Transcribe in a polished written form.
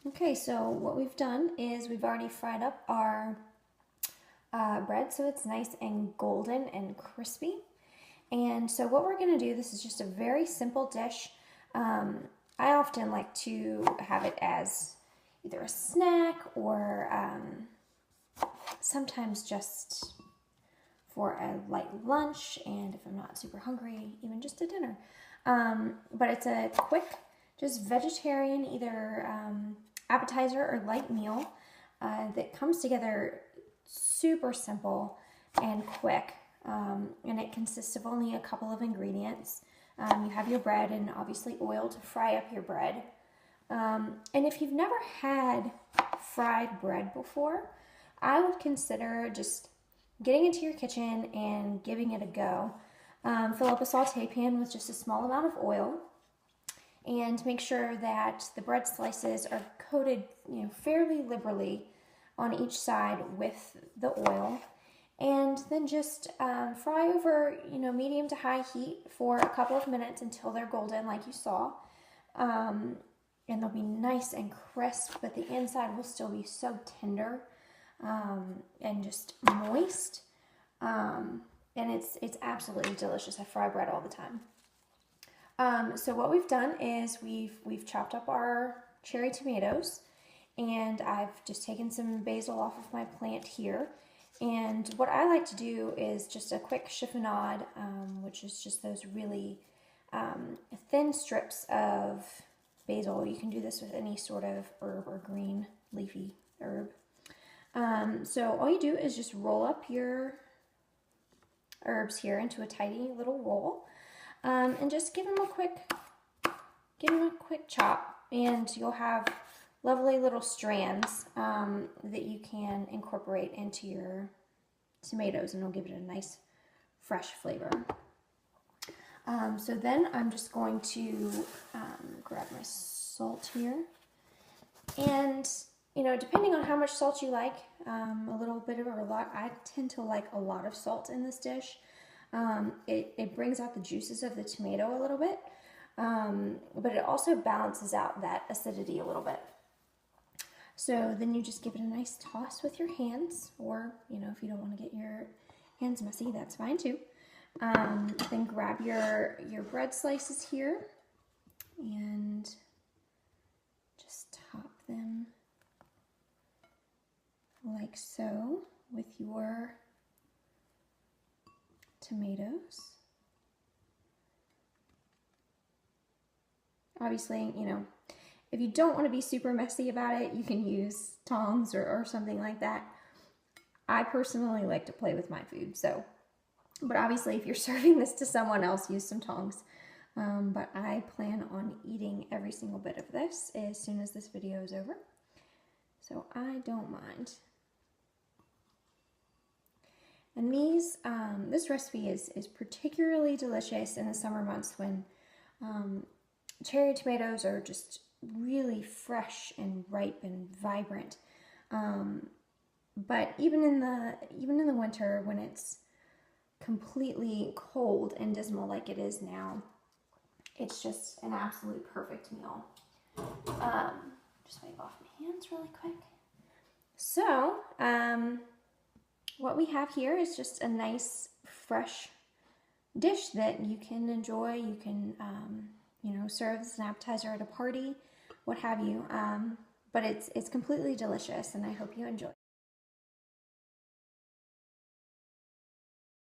Okay, so what we've done is we've already fried up our bread so it's nice and golden and crispy. And so what we're going to do, this is just a very simple dish. I often like to have it as either a snack or sometimes just for a light lunch, and if I'm not super hungry, even just a dinner. But it's a quick, just vegetarian, either appetizer or light meal that comes together super simple and quick. And it consists of only a couple of ingredients. You have your bread and obviously oil to fry up your bread. And if you've never had fried bread before, I would consider just getting into your kitchen and giving it a go. Fill up a saute pan with just a small amount of oil and make sure that the bread slices are coated, fairly liberally on each side with the oil. And then just fry over, medium to high heat for a couple of minutes until they're golden, like you saw. And they'll be nice and crisp, but the inside will still be so tender and just moist. And it's absolutely delicious. I fry bread all the time. So what we've done is we've chopped up our cherry tomatoes, and I've just taken some basil off of my plant here. And what I like to do is just a quick chiffonade, which is just those really thin strips of basil. You can do this with any sort of herb or green leafy herb. So all you do is just roll up your herbs here into a tidy little roll, and just give them a quick chop, and you'll have lovely little strands that you can incorporate into your tomatoes, and it'll give it a nice fresh flavor. So then I'm just going to grab my salt here, and depending on how much salt you like, a little bit or a lot. I tend to like a lot of salt in this dish. It brings out the juices of the tomato a little bit, but it also balances out that acidity a little bit. So then you just give it a nice toss with your hands, or if you don't want to get your hands messy, that's fine too. Then grab your bread slices here and just top them like so with your tomatoes. Obviously, if you don't want to be super messy about it, you can use tongs or something like that. I personally like to play with my food, but obviously if you're serving this to someone else, use some tongs. But I plan on eating every single bit of this as soon as this video is over, so I don't mind. And this recipe is particularly delicious in the summer months when cherry tomatoes are just really fresh and ripe and vibrant. But even in the winter, when it's completely cold and dismal like it is now, it's just an absolute perfect meal. Just wipe off my hands really quick. So what we have here is just a nice fresh dish that you can enjoy. You can serve as an appetizer at a party, what have you. But it's completely delicious, and I hope you enjoy.